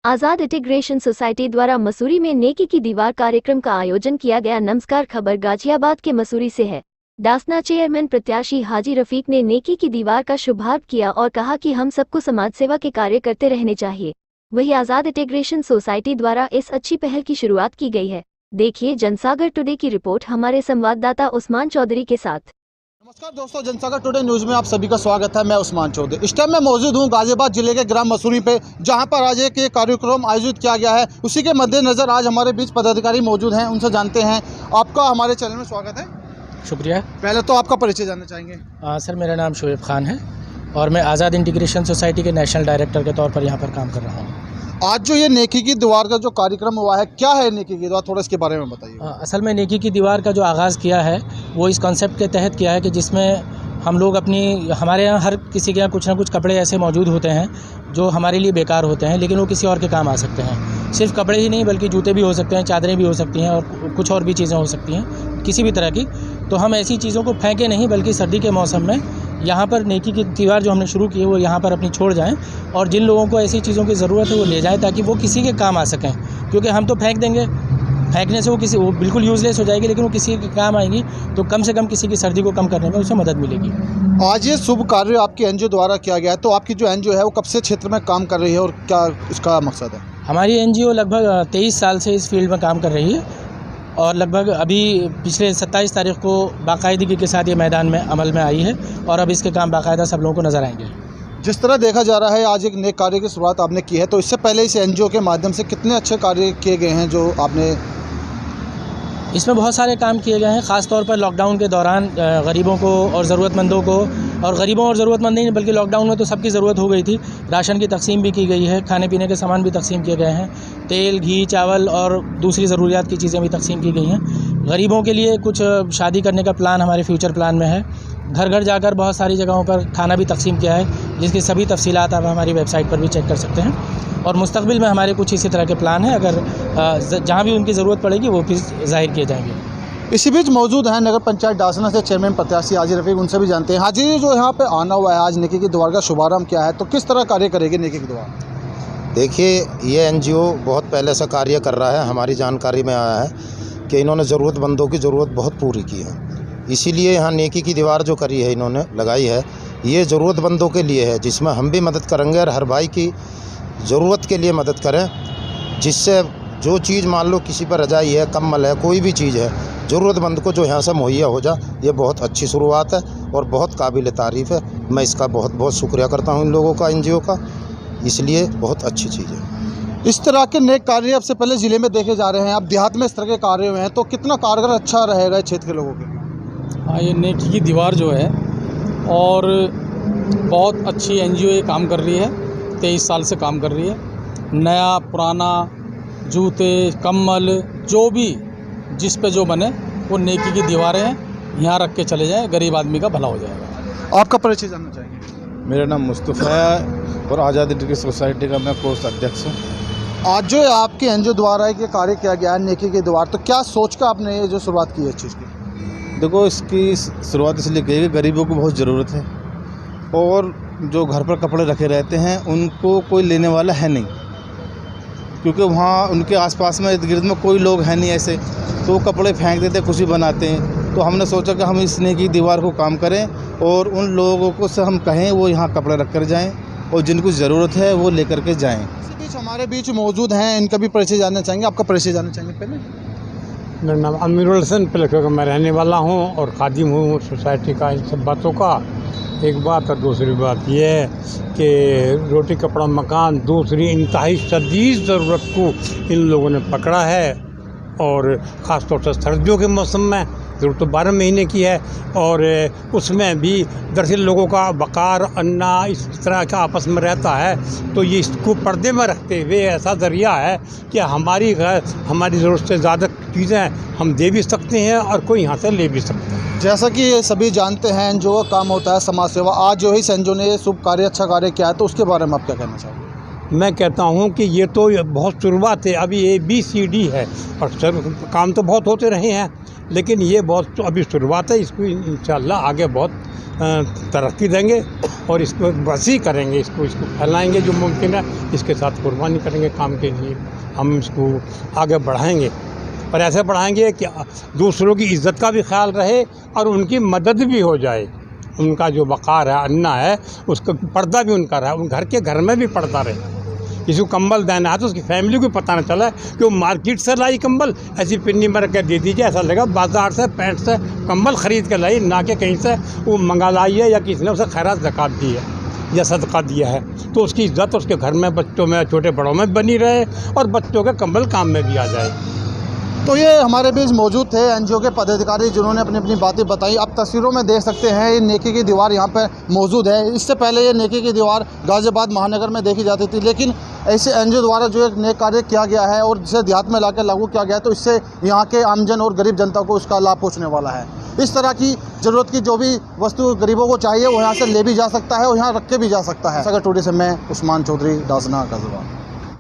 आजाद integration society द्वारा मसूरी में नेकी की दीवार कार्यक्रम का आयोजन किया गया। नमस्कार, खबर गाजियाबाद के मसूरी से है। डासना चेयरमैन प्रत्याशी हाजी रफीक ने नेकी की दीवार का शुभारंभ किया और कहा कि हम सबको समाज सेवा के कार्य करते रहने चाहिए। वही आजाद इंटीग्रेशन सोसाइटी द्वारा इस अच्छी पहल की शुरुआत की गई है। देखिए जनसागर टुडे की रिपोर्ट हमारे संवाददाता उस्मान चौधरी के साथ। नमस्कार दोस्तों, जनसागर टुडे न्यूज़ में आप सभी का स्वागत है। मैं उस्मान चौधरी। इस टाइम मैं मौजूद हूं गाजियाबाद जिले के ग्राम मसूरी पे, जहां पर आज एक कार्यक्रम आयोजित किया गया है। उसी के मद्देनज़र आज हमारे बीच पदाधिकारी मौजूद हैं, उनसे जानते हैं। आपका हमारे चैनल में स्वागत है। शुक्रिया। पहले तो आपका परिचय जानना चाहेंगे। सर, मेरा नाम शोएब खान है और मैं आज़ाद इंटीग्रेशन सोसाइटी के नेशनल डायरेक्टर के तौर पर यहाँ पर काम कर रहा हूँ। आज जो ये नेकी की दीवार का जो कार्यक्रम हुआ है, क्या है नेकी की दीवार, थोड़ा इसके बारे में बताइए। असल में नेकी की दीवार का जो आगाज़ किया है वो इस कॉन्सेप्ट के तहत किया है कि जिसमें हम लोग हमारे यहाँ हर किसी के यहाँ कुछ ना कुछ कपड़े ऐसे मौजूद होते हैं जो हमारे लिए बेकार होते हैं, लेकिन वो किसी और के काम आ सकते हैं। सिर्फ कपड़े ही नहीं बल्कि जूते भी हो सकते हैं, चादरें भी हो सकती हैं और कुछ और भी चीज़ें हो सकती हैं किसी भी तरह की। तो हम ऐसी चीज़ों को फेंके नहीं, बल्कि सर्दी के मौसम में यहाँ पर नेकी की दीवार जो हमने शुरू की है वो यहाँ पर अपनी छोड़ जाएँ और जिन लोगों को ऐसी चीज़ों की ज़रूरत है वो ले जाएँ, ताकि वो किसी के काम आ सकें। क्योंकि हम तो फेंक देंगे, फेंकने से वो बिल्कुल यूज़लेस हो जाएगी, लेकिन वो किसी के काम आएगी तो कम से कम किसी की सर्दी को कम करने में उसे मदद मिलेगी। आज ये शुभ कार्य आपकी एनजीओ द्वारा किया गया है, तो आपकी जो एनजीओ है वो कब से क्षेत्र में काम कर रही है और क्या इसका मकसद है? हमारी एनजीओ लगभग 23 साल से इस फील्ड में काम कर रही है और लगभग अभी पिछले 27 तारीख को बाकायदगी के साथ ये मैदान में अमल में आई है और अब इसके काम बाकायदा सब लोगों को नज़र आएंगे। जिस तरह देखा जा रहा है आज एक नए कार्य की शुरुआत आपने की है, तो इससे पहले इस एनजीओ के माध्यम से कितने अच्छे कार्य किए गए हैं जो आपने? इसमें बहुत सारे काम किए गए हैं, ख़ास तौर पर लॉकडाउन के दौरान गरीबों को और ज़रूरतमंदों को, और गरीबों और ज़रूरतमंद नहीं बल्कि लॉकडाउन में तो सबकी ज़रूरत हो गई थी। राशन की तकसीम भी की गई है, खाने पीने के सामान भी तकसीम किए गए हैं, तेल घी चावल और दूसरी ज़रूरियात की चीज़ें भी तकसीम की गई हैं। गरीबों के लिए कुछ शादी करने का प्लान हमारे फ्यूचर प्लान में है। घर घर जाकर बहुत सारी जगहों पर खाना भी तकसीम किया है, जिसकी सभी तफसीलात आप हमारी वेबसाइट पर भी चेक कर सकते हैं। और मुस्तक़बिल में हमारे कुछ इसी तरह के प्लान हैं, अगर जहाँ भी उनकी ज़रूरत पड़ेगी वो भी ज़ाहिर किए जाएंगे। इसी बीच मौजूद हैं नगर पंचायत डासना से चेयरमैन प्रत्याशी हाजी रफीक, उनसे भी जानते हैं। हाजी, जो यहाँ पे आना हुआ है, आज नेकी की दीवार का शुभारंभ किया है, तो किस तरह कार्य करेगी नेकी की दीवार? देखिए, ये एनजीओ बहुत पहले से कार्य कर रहा है। हमारी जानकारी में आया है कि इन्होंने ज़रूरतमंदों की ज़रूरत बहुत पूरी की है, इसीलिए यहाँ नेकी की दीवार जो करी है इन्होंने लगाई है, ये ज़रूरतमंदों के लिए है, जिसमें हम भी मदद करेंगे और हर भाई की ज़रूरत के लिए मदद करें, जिससे जो चीज़ मान लो किसी पर रजाई है, कम्बल है, कोई भी चीज़ है, ज़रूरतमंद को जो यहाँ से मुहैया हो जा। ये बहुत अच्छी शुरुआत है और बहुत काबिल तारीफ़ है। मैं इसका बहुत बहुत शुक्रिया करता हूँ इन लोगों का, एनजीओ का, इसलिए बहुत अच्छी चीज़ है। इस तरह के नेक कार्य अब से पहले ज़िले में देखे जा रहे हैं, अब देहात में इस तरह के कार्य हुए हैं, तो कितना कारगर अच्छा रहेगा क्षेत्र के लोगों के लिए? हाँ, ये नेकी की दीवार जो है और बहुत अच्छी एनजीओ ये काम कर रही है, 23 साल से काम कर रही है। नया पुराना जूते कम्बल जो भी जिस पे जो बने वो नेकी की दीवारें हैं, यहाँ रख के चले जाएं, गरीब आदमी का भला हो जाएगा। आपका परिचय जानना चाहेंगे? मेरा नाम मुस्तफ़ा है और आज़ाद इंटीग्रेशन सोसाइटी का मैं कोष अध्यक्ष हूँ। आज जो आपके एनजीओ द्वारा ये कार्य किया गया है नेकी की दीवार, तो क्या सोच कर आपने ये जो शुरुआत की है इस चीज़ की? देखो, इसकी शुरुआत इसलिए की है कि गरीबों को बहुत ज़रूरत है और जो घर पर कपड़े रखे रहते हैं उनको कोई लेने वाला है नहीं, क्योंकि वहाँ उनके आसपास में इर्द गिर्द में कोई लोग हैं नहीं ऐसे, तो वो कपड़े फेंक देते, कुछ भी बनाते हैं। तो हमने सोचा कि हम इस नेकी दीवार को काम करें और उन लोगों को से हम कहें वो यहाँ कपड़े रख कर जाएँ और जिनको ज़रूरत है वो लेकर के जाएँ। इसी बीच हमारे बीच मौजूद हैं, इनका भी परिचय जानना चाहेंगे। आपका परिचय जानना चाहेंगे पहले? मेरा नाम अमीरुल हसन पिलखा का मैं रहने वाला हूँ और खादिम हूँ सोसाइटी का। इन सब बातों का एक बात और दूसरी बात यह है कि रोटी कपड़ा मकान दूसरी इंतहाई शदीद ज़रूरत को इन लोगों ने पकड़ा है और ख़ास तौर से सर्दियों के मौसम में ज़रूरत तो 12 महीने की है और उसमें भी दरअसल लोगों का वक़ार अन्ना इस तरह का आपस में रहता है, तो ये इसको पर्दे में रखते हुए ऐसा ज़रिया है कि हमारी ज़रूरत से ज़्यादा चीज़ें हम दे भी सकते हैं और कोई यहाँ से ले भी सकते हैं। जैसा कि ये सभी जानते हैं एनजीओ का काम होता है समाज सेवा। आज जो इस एनजीओ ने शुभ कार्य अच्छा कार्य किया है, तो उसके बारे में आप क्या कहना चाहोगे? मैं कहता हूँ कि ये तो बहुत शुरुआत है, अभी ABCD है और काम तो बहुत होते रहे हैं, लेकिन ये बहुत तो अभी शुरुआत है। इसको इंशाल्लाह आगे बहुत तरक्की देंगे और इसको वसी करेंगे, इसको फैलाएंगे जो मुमकिन है, इसके साथ कुर्बानी करेंगे काम के लिए। हम इसको आगे बढ़ाएंगे और ऐसे बढ़ाएंगे कि दूसरों की इज़्ज़त का भी ख्याल रहे और उनकी मदद भी हो जाए। उनका जो वक़ार है, अन्ना है, उसका पर्दा भी उनका रहे, उन घर में भी पर्दा रहे। किसी को कंबल देना है तो उसकी फैमिली को पता न चला कि वो मार्केट से लाई कंबल, ऐसी पिन्नी में रख के दे दीजिए, ऐसा लगा बाज़ार से पैंट से कंबल ख़रीद के लाई, ना कि कहीं से वो मंगा लाई है या किसी ने उसे खैरात ज़कात दी है या सदका दिया है। तो उसकी इज़्ज़त उसके घर में, बच्चों में, छोटे बड़ों में बनी रहे और बच्चों के कंबल काम में भी आ जाए। तो ये हमारे बीच मौजूद थे एनजीओ के पदाधिकारी जिन्होंने अपनी अपनी बातें बताई। आप तस्वीरों में देख सकते हैं ये नेकी की दीवार यहाँ पर मौजूद है। इससे पहले ये नेकी की दीवार गाज़ियाबाद महानगर में देखी जाती थी, लेकिन ऐसे एनजीओ द्वारा जो एक नेक कार्य किया गया है और जिसे देहात में लाकर लागू किया गया है, तो इससे यहाँ के आमजन और गरीब जनता को उसका लाभ पहुँचने वाला है। इस तरह की ज़रूरत की जो भी वस्तु गरीबों को चाहिए वो यहाँ से ले भी जा सकता है और यहाँ रख के भी जा सकता है। सागर टुडे से मैं उस्मान चौधरी, दासना गाज़ियाबाद।